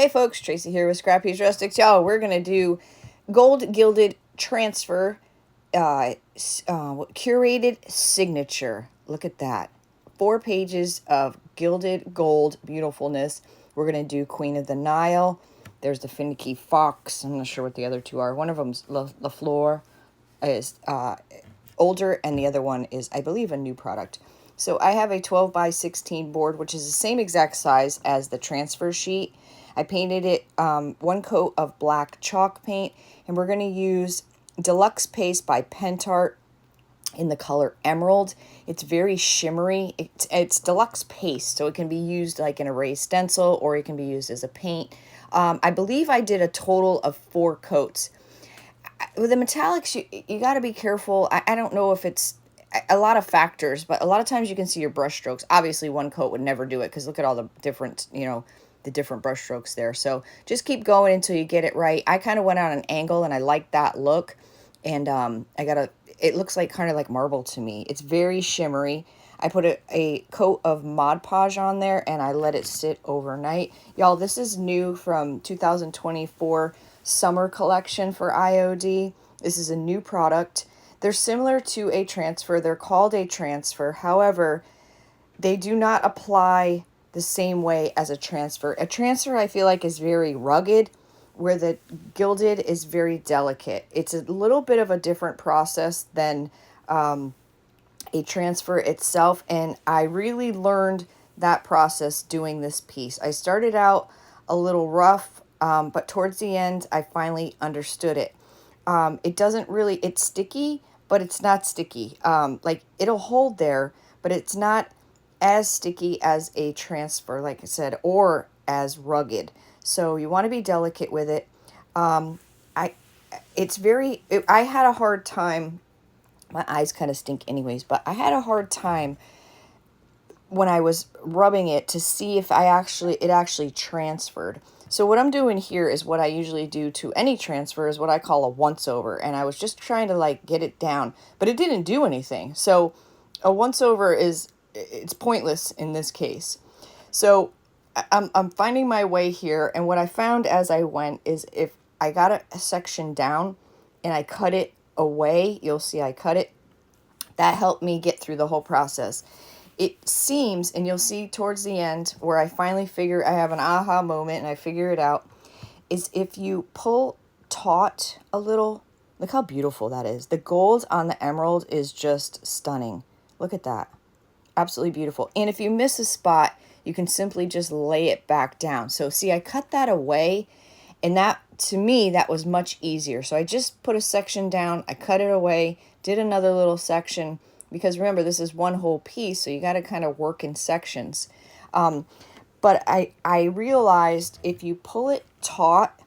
Hey folks, Tracy here with Scrappy's Rustics. Y'all, we're going to do Gold Gilded Transfer Curated Signature. Look at that. 4 pages of gilded gold beautifulness. We're going to do Queen of the Nile. There's the Finicky Fox. I'm not sure what the other two are. One of them's La Fleur is older, and the other one is, I believe, a new product. So I have a 12 by 16 board, which is the same exact size as the transfer sheet. I painted it 1 coat of black chalk paint, and we're going to use Deluxe Paste by Pentart in the color Emerald. It's very shimmery. It's deluxe paste, so it can be used like an erase stencil, or it can be used as a paint. I believe I did a total of 4 coats. With the metallics, you got to be careful. I don't know if it's a lot of factors, but a lot of times you can see your brush strokes. Obviously, 1 coat would never do it because look at all the different, the different brush strokes there. So just keep going until you get it right. I kind of went on an angle and I like that look. And it looks like kind of like marble to me. It's very shimmery. I put a coat of Mod Podge on there and I let it sit overnight. Y'all, this is new from 2024 summer collection for IOD. This is a new product. They're similar to a transfer. They're called a transfer. However, they do not apply the same way as a transfer. A transfer, I feel like, is very rugged, where the gilded is very delicate. It's a little bit of a different process than a transfer itself, and I really learned that process doing this piece. I started out a little rough, but towards the end, I finally understood it. It doesn't really, it's sticky, but it's not sticky. Like, it'll hold there, but it's not as sticky as a transfer, like I said, or as rugged. So you want to be delicate with it. I had a hard time. My eyes kind of stink anyways, but I had a hard time when I was rubbing it to see if it actually transferred. So what I'm doing here is what I usually do to any transfer, is what I call a once over, and I was just trying to like get it down, but it didn't do anything. So a once over it's pointless in this case. So I'm finding my way here, and what I found as I went is if I got a section down and I cut it away, you'll see I cut it. That helped me get through the whole process. It seems, and you'll see towards the end where I finally I have an aha moment and I figure it out, is if you pull taut a little, look how beautiful that is. The gold on the emerald is just stunning. Look at that. Absolutely beautiful. And if you miss a spot, you can simply just lay it back down. So see, I cut that away, and that, to me, that was much easier. So I just put a section down, I cut it away, did another little section, because remember, this is one whole piece, so you got to kind of work in sections. But I realized if you pull it taut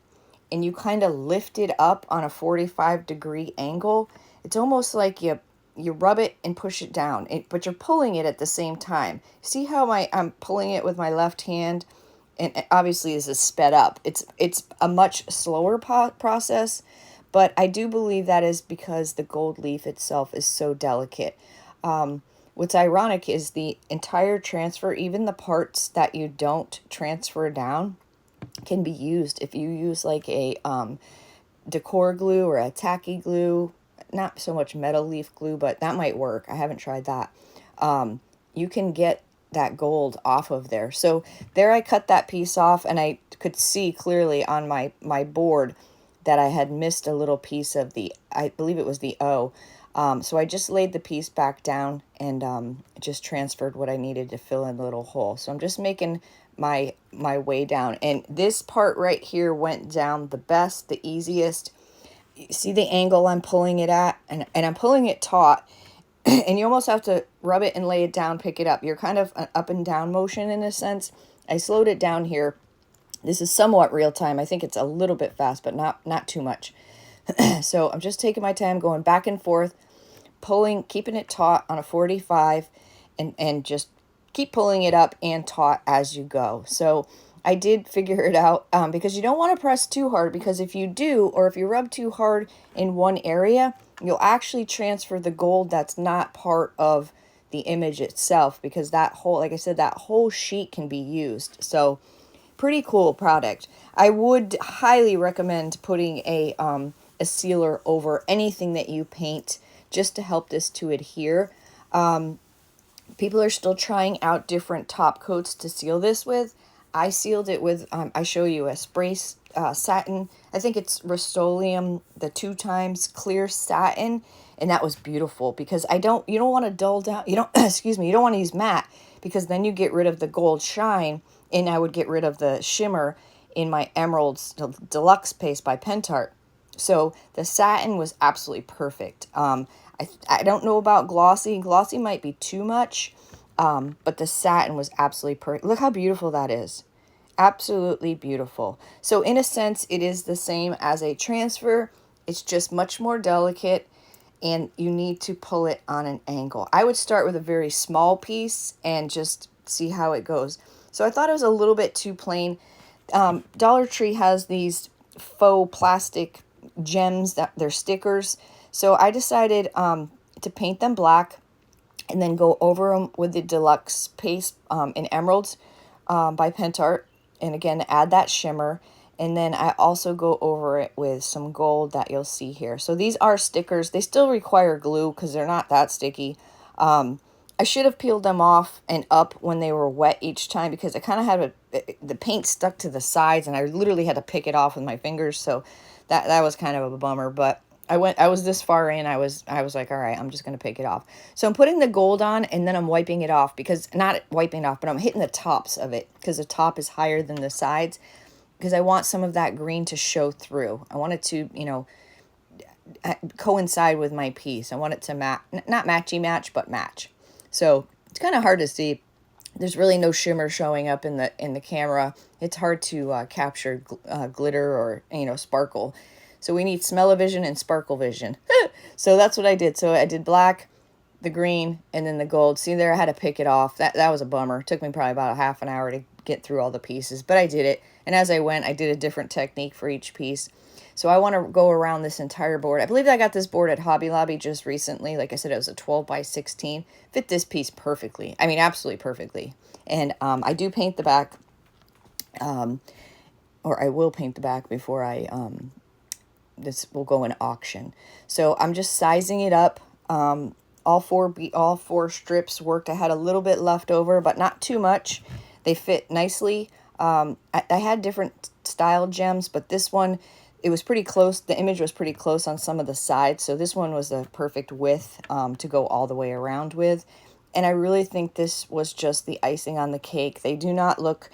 and you kind of lift it up on a 45-degree angle, it's almost like you rub it and push it down, but you're pulling it at the same time. See how I'm pulling it with my left hand? And obviously this is sped up. It's a much slower process, but I do believe that is because the gold leaf itself is so delicate. What's ironic is the entire transfer, even the parts that you don't transfer down, can be used if you use like a decor glue or a tacky glue. Not so much metal leaf glue, but that might work. I haven't tried that. You can get that gold off of there. So there I cut that piece off, and I could see clearly on my board that I had missed a little piece of I believe it was the O. So I just laid the piece back down and just transferred what I needed to fill in the little hole. So I'm just making my way down. And this part right here went down the best, the easiest. You see the angle I'm pulling it at? And I'm pulling it taut. And you almost have to rub it and lay it down, pick it up. You're kind of an up and down motion in a sense. I slowed it down here. This is somewhat real time. I think it's a little bit fast, but not too much. So I'm just taking my time, going back and forth, keeping it taut on a 45, and just keep pulling it up and taut as you go. So I did figure it out, because you don't want to press too hard, because if you do, or if you rub too hard in one area, you'll actually transfer the gold that's not part of the image itself, because that whole, like I said, that whole sheet can be used. So pretty cool product. I would highly recommend putting a sealer over anything that you paint just to help this to adhere. People are still trying out different top coats to seal this with. I sealed it with, I show you a spray satin. I think it's Rust-Oleum, the 2 times clear satin. And that was beautiful because you don't want to dull down, you don't, excuse me, you don't want to use matte because then you get rid of the gold shine, and I would get rid of the shimmer in my Emeralds Deluxe paste by Pentart. So the satin was absolutely perfect. I don't know about glossy. Glossy might be too much, but the satin was absolutely perfect. Look how beautiful that is. Absolutely beautiful. So in a sense, it is the same as a transfer. It's just much more delicate, and you need to pull it on an angle. I would start with a very small piece and just see how it goes. So I thought it was a little bit too plain. Dollar Tree has these faux plastic gems that they're stickers. So I decided to paint them black and then go over them with the deluxe paste in Emeralds by Pentart. And again, add that shimmer. And then I also go over it with some gold that you'll see here. So these are stickers. They still require glue because they're not that sticky. I should have peeled them off and up when they were wet each time because I kind of had the paint stuck to the sides and I literally had to pick it off with my fingers. So that was kind of a bummer, but I was this far in, I was like, all right, I'm just going to pick it off. So I'm putting the gold on and then I'm wiping it off because, not wiping it off, but I'm hitting the tops of it because the top is higher than the sides because I want some of that green to show through. I want it to, you know, coincide with my piece. I want it to not matchy match, but match. So it's kind of hard to see. There's really no shimmer showing up in the camera. It's hard to capture glitter or, you know, sparkle. So we need smell-o-vision and sparkle-vision. So that's what I did. So I did black, the green, and then the gold. See there, I had to pick it off. That was a bummer. It took me probably about a half an hour to get through all the pieces, but I did it. And as I went, I did a different technique for each piece. So I want to go around this entire board. I believe I got this board at Hobby Lobby just recently. Like I said, it was a 12 by 16. Fit this piece perfectly. I mean, absolutely perfectly. And I do paint the back, or I will paint the back before this will go in auction. So I'm just sizing it up. All four strips worked. I had a little bit left over, but not too much. They fit nicely. I had different style gems, but this one, it was pretty close. The image was pretty close on some of the sides. So this one was the perfect width to go all the way around with. And I really think this was just the icing on the cake. They do not look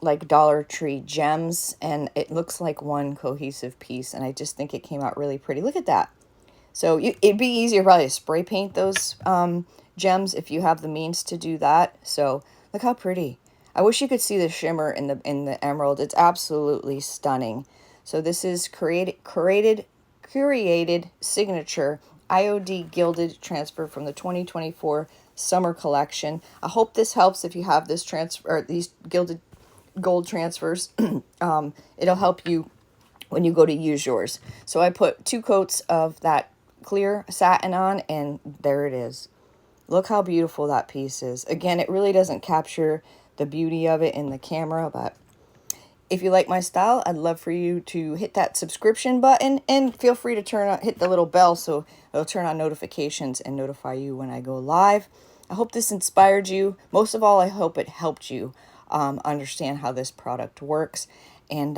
like Dollar Tree gems, and it looks like one cohesive piece. And I just think it came out really pretty. Look at that. So it'd be easier probably to spray paint those gems if you have the means to do that. So look how pretty. I wish you could see the shimmer in the emerald. It's absolutely stunning. So this is curated signature IOD Gilded Transfer from the 2024 summer collection. I hope this helps if you have this transfer, or these gilded gold transfers. It'll help you when you go to use yours. So I put 2 coats of that clear satin on, and there it is. Look how beautiful that piece is. Again, it really doesn't capture the beauty of it in the camera, but if you like my style, I'd love for you to hit that subscription button, and feel free to hit the little bell so it'll turn on notifications and notify you when I go live. I hope this inspired you. Most of all, I hope it helped you understand how this product works. And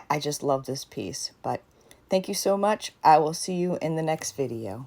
I just love this piece. But thank you so much. I will see you in the next video.